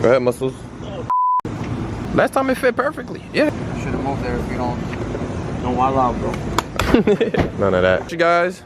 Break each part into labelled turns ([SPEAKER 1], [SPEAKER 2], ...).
[SPEAKER 1] Go ahead, muscles. Last time it fit perfectly. Yeah.
[SPEAKER 2] Should have moved there if you don't wild out, bro.
[SPEAKER 1] None of that. You guys.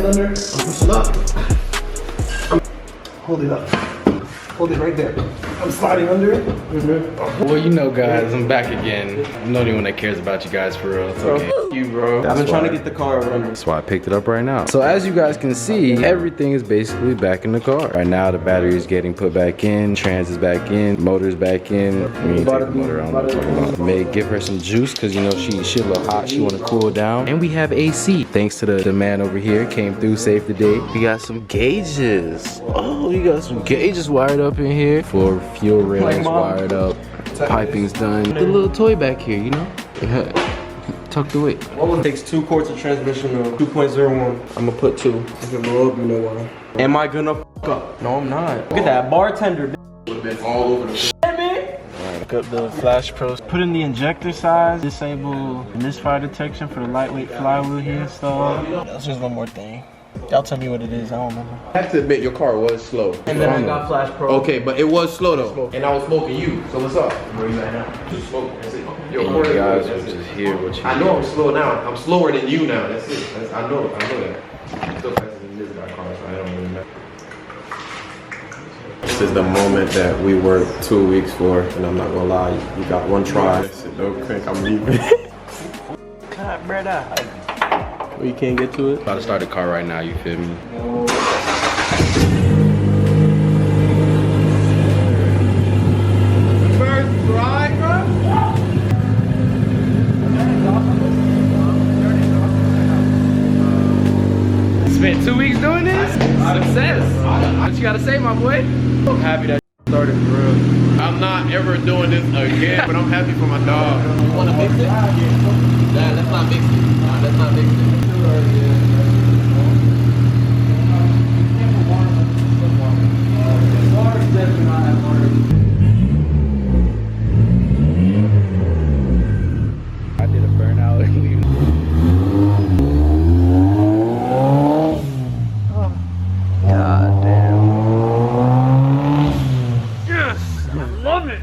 [SPEAKER 3] Under, I'm pushing up. Hold it up. Hold it right there. I'm sliding under it.
[SPEAKER 4] Well, you know, guys, I'm back again. I'm not anyone that cares about you guys for real. It's okay.
[SPEAKER 3] You, bro. I've been trying to get the car running.
[SPEAKER 4] That's why I picked it up right now. So as you guys can see, everything is basically back in the car. Right now, the battery is getting put back in, trans is back in, motor's back in. We need to take the motor out. I don't know what I'm talking about. May give her some juice because you know she a little hot. She want to cool down. And we have AC. Thanks to the man over here, came through, saved the day. We got some gauges. Oh, we got some gauges wired up in here for fuel rails wired up. Piping's done. The little toy back here, you know, tucked away.
[SPEAKER 3] It takes 2 quarts of transmission of 2.01. I'm gonna put 2. If it blow up, you know why. Am I gonna f up? No, I'm not. Look at that bartender.
[SPEAKER 1] Would've been all over the shit,
[SPEAKER 3] man. Look up the flash pros. Put in the injector size. Disable misfire detection for the lightweight flywheel he installed. That's just one more thing. Y'all tell me what it is, I don't remember.
[SPEAKER 1] I have to admit, your car was slow.
[SPEAKER 3] And then I got Flash Pro.
[SPEAKER 1] Okay, but it was slow though. And I was smoking you, so what's up? Where you at now? Just smoking, that's it.
[SPEAKER 4] You guys will just hear what you
[SPEAKER 1] I know I'm slow now. I'm slower than you now, that's it. I know that. I'm still faster than this guy car, so I don't really know. This is the moment that we worked 2 weeks for, and I'm not gonna lie, you got one try. Don't think I'm leaving.
[SPEAKER 3] God, brother. You can't get to it?
[SPEAKER 4] About to start the car right now, you feel me?
[SPEAKER 1] First try, bro?
[SPEAKER 4] Spent 2 weeks doing this? Success. What you gotta say, my boy?
[SPEAKER 3] I'm happy that started for real.
[SPEAKER 1] I'm not ever doing this again, but I'm happy for my dog.
[SPEAKER 2] You wanna mix it? Nah, let's not mix it. Let's not mix it.
[SPEAKER 4] I did a burnout.
[SPEAKER 3] God damn.
[SPEAKER 1] Yes! I love it!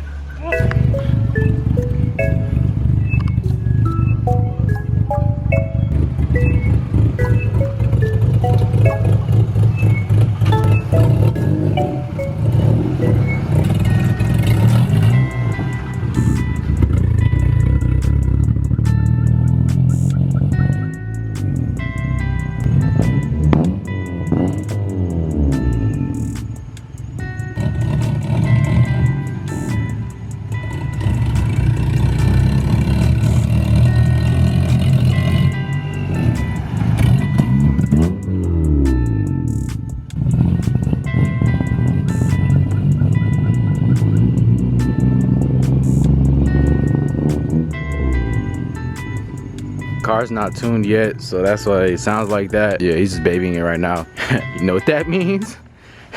[SPEAKER 4] Car's not tuned yet, so that's why it sounds like that. Yeah, he's just babying it right now. You know what that means?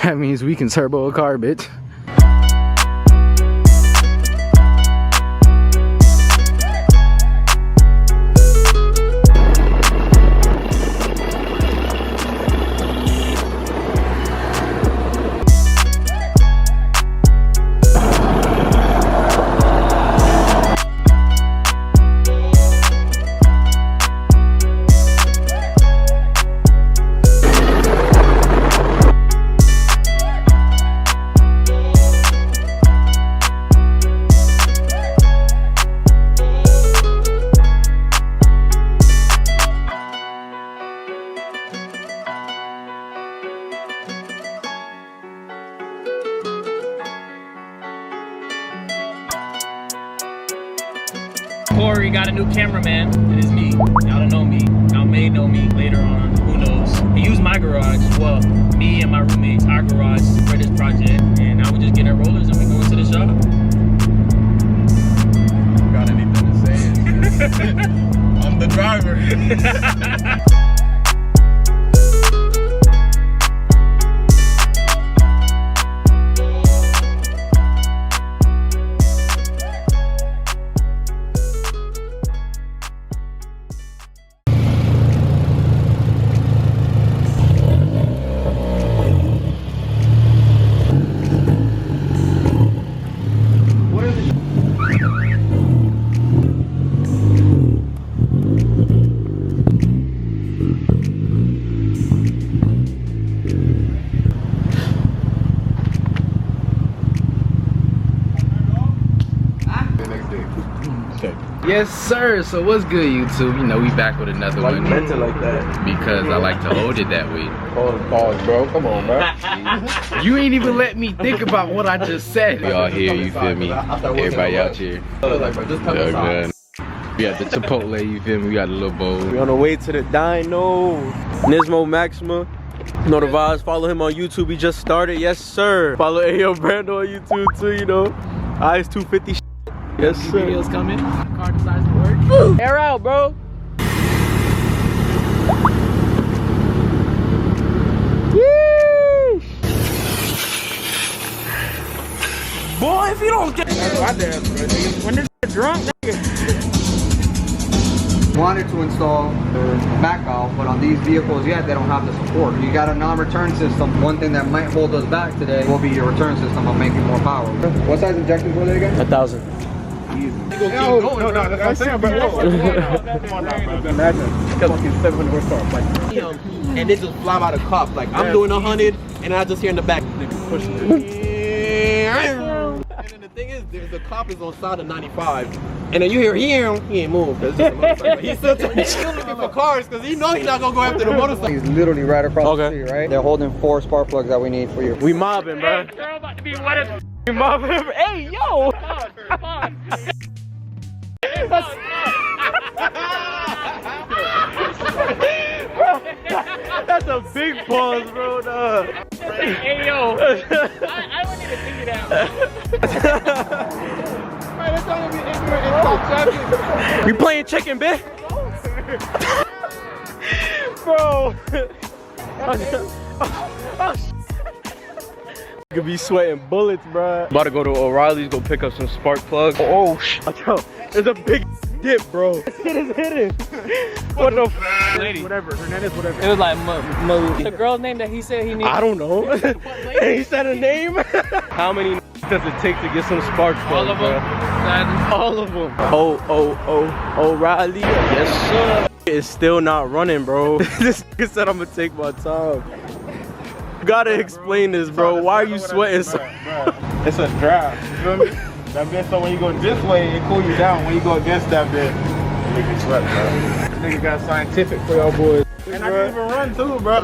[SPEAKER 4] That means we can turbo a car, bitch.
[SPEAKER 5] Corey got a new cameraman. It is me. Y'all don't know me. Y'all may know me later on. Who knows? He used my garage. Well, me and my roommates, our garage for this project. And now we just get our rollers and we go into the shop.
[SPEAKER 1] Got anything to say? I'm the driver.
[SPEAKER 4] Yes, sir. So what's good, YouTube? You know, we back with another
[SPEAKER 3] Why you
[SPEAKER 4] one.
[SPEAKER 3] meant it like that?
[SPEAKER 4] Because I like to hold it that way.
[SPEAKER 3] Pause, bro. Come on, bro.
[SPEAKER 4] You ain't even let me think about what I just said. We all here, you feel me? Everybody out here. Yeah, we got the Chipotle, you feel me? We got a little bowl.
[SPEAKER 3] We on the way to the Dyno. Nismo Maxima. You know the vibes. Follow him on YouTube. He just started. Yes, sir. Follow Ayo Brando on YouTube too. You know, Eyes 250. Yes, sir.
[SPEAKER 5] Videos coming. Car decides to work.
[SPEAKER 3] Air out, bro. Yeesh. Boy, if you don't get when this drunk, nigga.
[SPEAKER 6] Wanted to install the back valve, but on these vehicles yet they don't have the support. You got a non-return system. One thing that might hold us back today will be your return system on making more power. What size injectors were they again?
[SPEAKER 3] 1,000.
[SPEAKER 6] No, that's I'm saying, bro. Imagine fucking 700 horsepower. Like,
[SPEAKER 2] And they just fly by the cop. Like, I'm doing 100, and I just hear in the back, nigga pushing it. And then the thing is, the cop is on side of 95. And then you hear, he ain't moved. Cause it's just a motorcycle. He's still looking for cars, because he know he's not going to go after the motorcycle.
[SPEAKER 6] he's literally right across the
[SPEAKER 3] Okay.
[SPEAKER 6] street, right? They're holding 4 spark plugs that we need for you.
[SPEAKER 3] We mobbing, bro.
[SPEAKER 5] Girl about to be wet.
[SPEAKER 3] We mobbing. Hey, yo. That's a big pause, bro. Nah.
[SPEAKER 5] Hey yo, I wouldn't even think of that.
[SPEAKER 3] We playing chicken, bitch. Bro. Could be sweating bullets, bro. About to go to O'Reilly's, go pick up some spark plugs. Oh, there's a big dip, bro. This shit is hidden. What the f?
[SPEAKER 5] Lady.
[SPEAKER 3] Whatever, Hernandez, whatever.
[SPEAKER 5] It was like the girl's name that he said he needed.
[SPEAKER 3] I don't know. He said a name. How many does it take to get some spark plugs?
[SPEAKER 5] All of them.
[SPEAKER 3] All of them. O'Reilly. Yes, sir. It's still not running, bro. This nigga said I'm gonna take my time. You gotta explain this, bro. Why are you sweating so?
[SPEAKER 7] It's a drive, you feel me? That bitch, so when you go this way, it cool you down. When you go against that bitch, it make you sweat, bro. This nigga got scientific for y'all boys. And I can even run too, bro.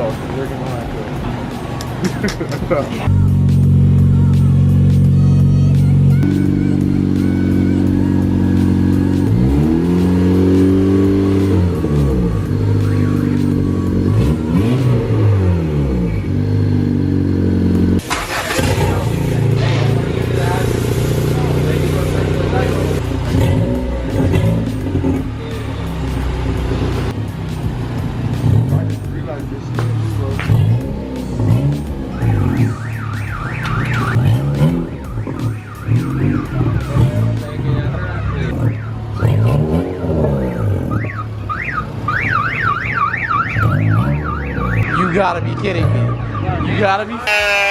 [SPEAKER 2] You gotta be kidding me. You gotta be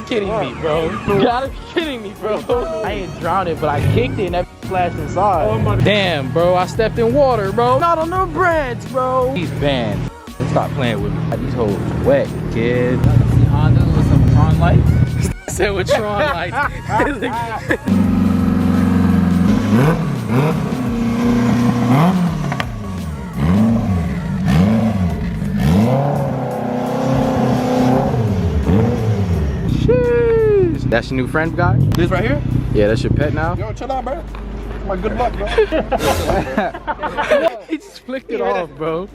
[SPEAKER 2] kidding me, bro. You gotta be kidding me, bro. I ain't drowning, but I kicked it and that flashed inside. Damn, bro, I stepped in water, bro. Not on the breads, bro. He's banned. Stop playing with me. These hoes wet, kid. See Hondas with some Tron lights? I said with Tron lights.
[SPEAKER 4] That's your new friend, guy?
[SPEAKER 2] This right here?
[SPEAKER 4] Yeah, that's your pet now?
[SPEAKER 7] Yo, chill out, bro. My good luck, bro.
[SPEAKER 2] He just flicked it off, bro.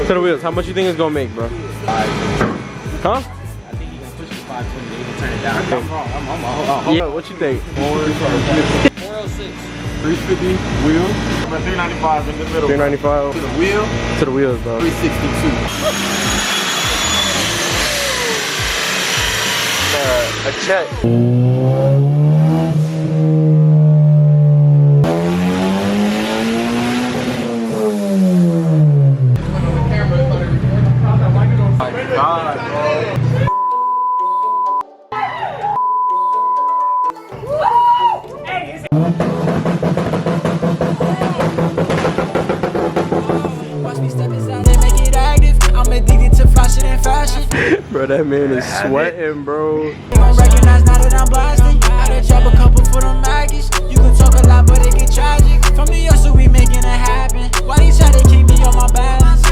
[SPEAKER 3] To the wheels. How much you think it's gonna make, bro? Huh?
[SPEAKER 2] I think he gonna push the 520. He can turn it down.
[SPEAKER 3] Yeah. What you think?
[SPEAKER 2] 406.
[SPEAKER 7] 350 wheel. 395 in the middle.
[SPEAKER 3] 395
[SPEAKER 2] To the wheel,
[SPEAKER 3] to the wheels, bro.
[SPEAKER 2] 362.
[SPEAKER 3] A check. Bro, that man is sweating, bro.
[SPEAKER 8] You gon' recognize now that I'm blasting. Gotta drop a couple for them Maggies. You can talk a lot, but it get tragic. From New York, so we making it happen. Why they try to keep me on my balance?